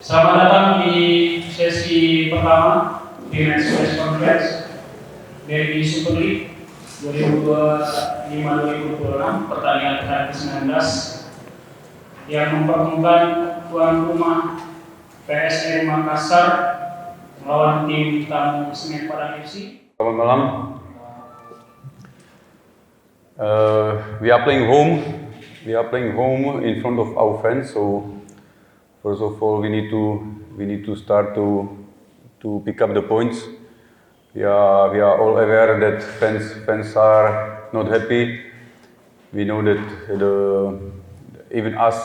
Selamat datang di sesi pertama Prematch Presscon dari Super League 2025-2026 pertandingan terakhir ke-19 yang mempertemukan tuan rumah PSM Makassar melawan tim tamu Semen Padang FC. Selamat malam. We are playing home. We are playing home in front of our fans. So first of all, we need to start to pick up the points. We are all aware that fans are not happy. We know that even us,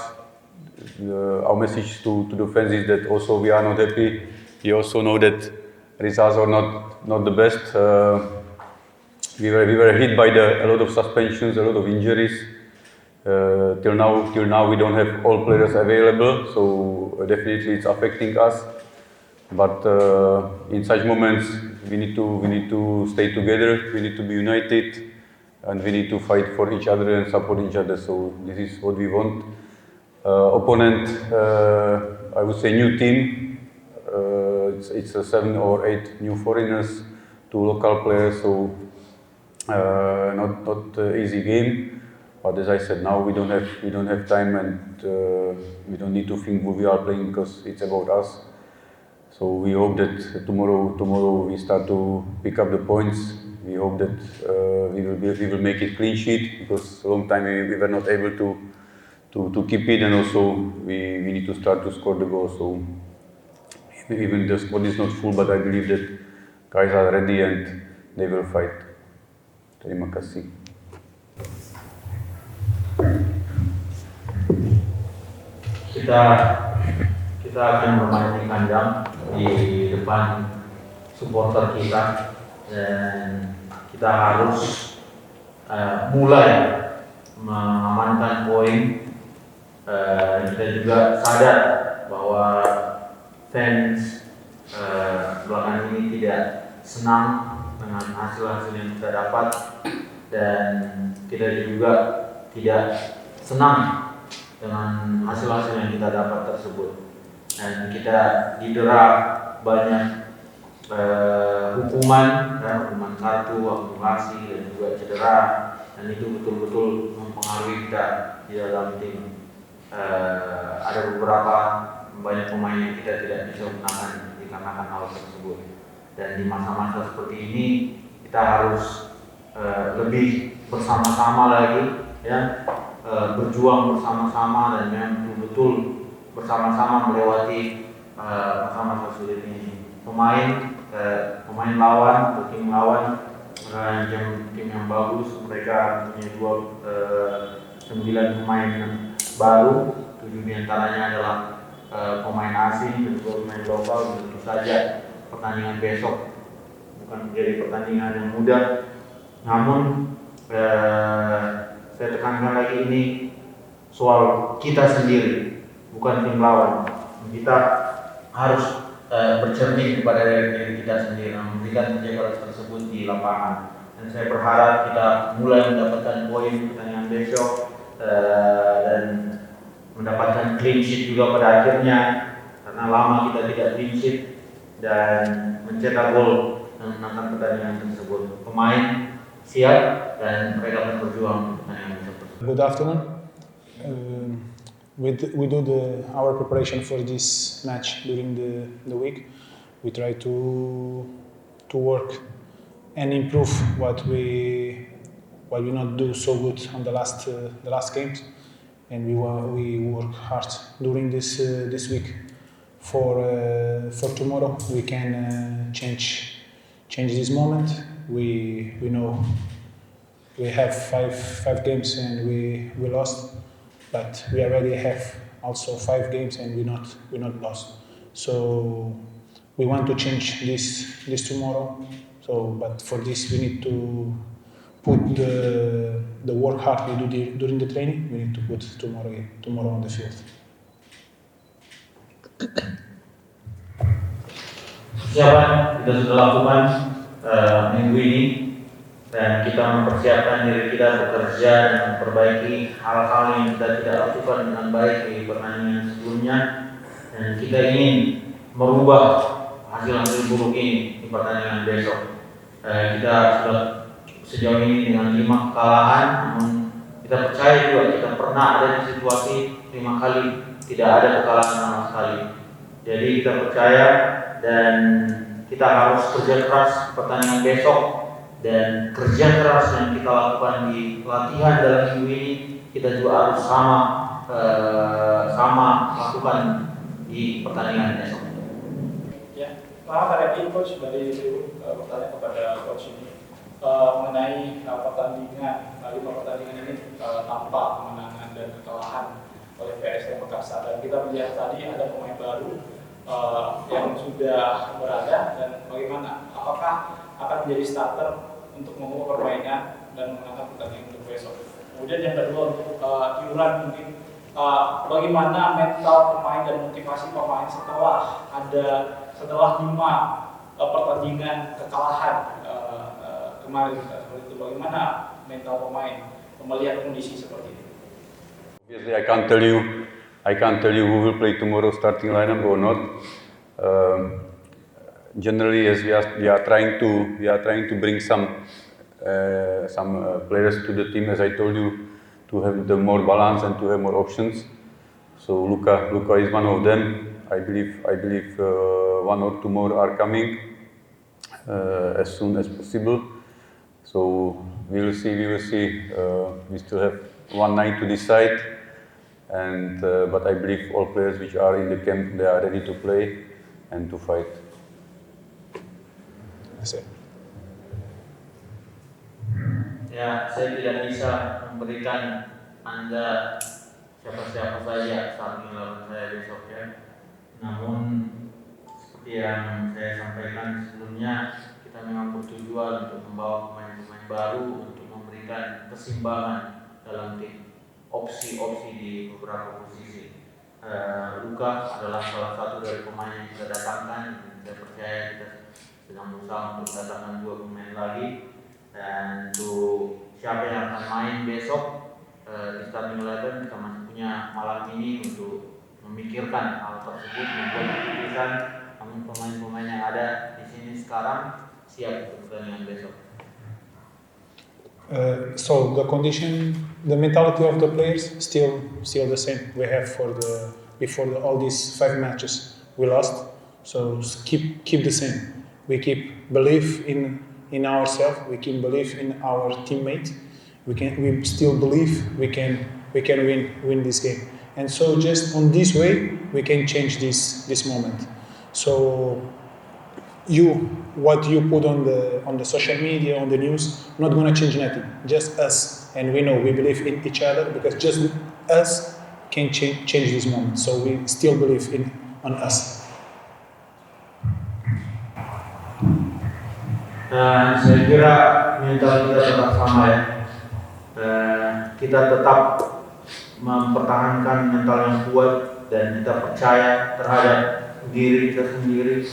our message to the fans is that also we are not happy. We also know that results are not the best. We were hit by a lot of suspensions, a lot of injuries. Till now we don't have all players available, so definitely it's affecting us. But in such moments we need to stay together. We need to be united, and we need to fight for each other and support each other. So this is what we want. Opponent, I would say new team. It's 7 or 8 new foreigners, 2 local players. So not easy game. But as I said, now we don't have time, and we don't need to think who we are playing because it's about us. So we hope that tomorrow we start to pick up the points. We hope that we will make it clean sheet, because a long time we were not able to keep it, and also we need to start to score the goals. So even the squad is not full, but I believe that guys are ready and they will fight. Terima kasih. Kita akan bermain di kandang di depan supporter kita, dan kita harus mulai mengamankan poin. Kita juga sadar bahwa fans belakangan ini tidak senang dengan hasil-hasil yang kita dapat, dan kita juga tidak senang dengan hasil-hasil yang kita dapat tersebut, dan kita didera banyak hukuman kartu, akumulasi, dan juga cedera, dan itu betul-betul mempengaruhi kita di dalam tim. Ada beberapa banyak pemain yang kita tidak bisa gunakan dikarenakan hal tersebut, dan di masa-masa seperti ini kita harus lebih bersama-sama lagi, ya. Berjuang bersama-sama dan memang betul bersama-sama melewati masa-masa sulit ini. Pemain lawan, tim lawan, tim yang bagus. Mereka punya 9 pemain baru, 7 diantaranya adalah pemain asing dan 2 pemain lokal. Tentu saja pertandingan besok bukan menjadi pertandingan yang mudah, namun saya tekankan lagi, ini soal kita sendiri, bukan tim lawan. Kita harus bercermin kepada diri kita sendiri, memberikan kerja tersebut di lapangan. Dan saya berharap kita mulai mendapatkan poin pertandingan besok, dan mendapatkan clean sheet juga pada akhirnya, karena lama kita tidak clean sheet, dan mencetak gol dan menangkan pertandingan tersebut. Pemain siap dan mereka akan berjuang. Good afternoon. We do our preparation for this match during the week. We try to work and improve what we not do so good on the last games, and we work hard during this week for tomorrow. We can change this moment. We know we have five games and we lost, but we already have also 5 games and we not lost. So we want to change this tomorrow. So, but for this we need to put the work hard we do during the training. We need to put tomorrow on the field. Persiapan kita sudah lakukan minggu ini, dan kita mempersiapkan diri kita bekerja dan memperbaiki hal-hal yang kita tidak lakukan dengan baik di pertandingan sebelumnya. dan kita ingin merubah hasil-hasil buruk ini di pertandingan besok. Kita sudah sejauh ini dengan 5 kekalahan, namun kita percaya juga kita pernah ada di situasi 5 kali tidak ada kekalahan sama sekali. Jadi kita percaya dan kita harus kerja keras pertandingan besok, dan kerja keras yang kita lakukan di latihan dalam minggu ini kita juga harus sama lakukan di pertandingan besok. Ya, tadi coach dari bertanya kepada coach ini mengenai pertandingan 5 pertandingan ini tanpa kemenangan dan kekalahan oleh PSM Makassar, dan kita melihat tadi ada pemain baru yang sudah berada, dan bagaimana apakah akan menjadi starter untuk membawa permainan dan menangkan pertandingan untuk besok. Kemudian yang kedua untuk Yuran, mungkin bagaimana mental pemain dan motivasi pemain setelah 5 pertandingan kekalahan kemarin seperti itu, bagaimana mental pemain melihat kondisi seperti itu? Obviously, I can't tell you who will play tomorrow starting lineup or not. Generally, as we are trying to bring some players to the team, as I told you, to have the more balance and to have more options. So Luka is one of them. I believe 1 or 2 more are coming as soon as possible. So we will see. We still have 1 night to decide, and but I believe all players which are in the camp, they are ready to play and to fight. Ya, saya tidak bisa memberikan Anda siapa-siapa saja starting eleven saya besok ya. Namun seperti yang saya sampaikan sebelumnya, kita memang bertujuan untuk membawa pemain-pemain baru untuk memberikan keseimbangan dalam tim, opsi-opsi di beberapa posisi. Luka adalah salah satu dari pemain yang kita datangkan. Saya percaya kita sedang berusaha untuk mendatangkan 2 pemain lagi, dan untuk siapa yang akan main besok di starting eleven, kita masih punya malam ini untuk memikirkan hal tersebut, membuat keputusan. Namun pemain-pemain yang ada di sini sekarang siap untuk pertandingan besok. So the condition, the mentality of the players still the same. We have before all these 5 matches we lost. So keep the same. We keep belief in ourselves. We keep belief in our teammates. We still believe we can win this game. And so just on this way we can change this moment. So what you put on the social media, on the news, not gonna change nothing. Just us, and we know we believe in each other, because just us can change this moment. So we still believe on us. Dan saya kira mental kita tetap sama ya. Kita tetap mempertahankan mental yang kuat, dan kita percaya terhadap diri kita sendiri,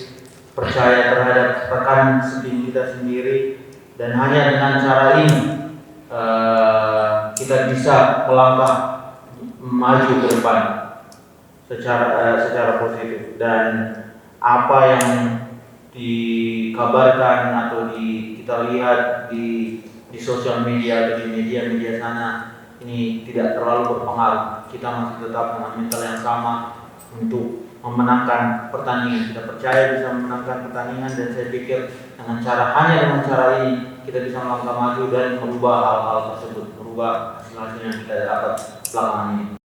percaya terhadap rekan setim kita sendiri, dan hanya dengan cara ini kita bisa melangkah maju ke depan secara positif. Dan apa yang dikabarkan atau kita lihat di sosial media atau di media sana ini tidak terlalu berpengaruh. Kita masih tetap dengan mental yang sama untuk memenangkan pertandingan. Kita percaya bisa memenangkan pertandingan, dan saya pikir hanya dengan cara ini kita bisa melangkah maju dan merubah hal-hal tersebut, merubah hasil yang kita dapat belakangan ini.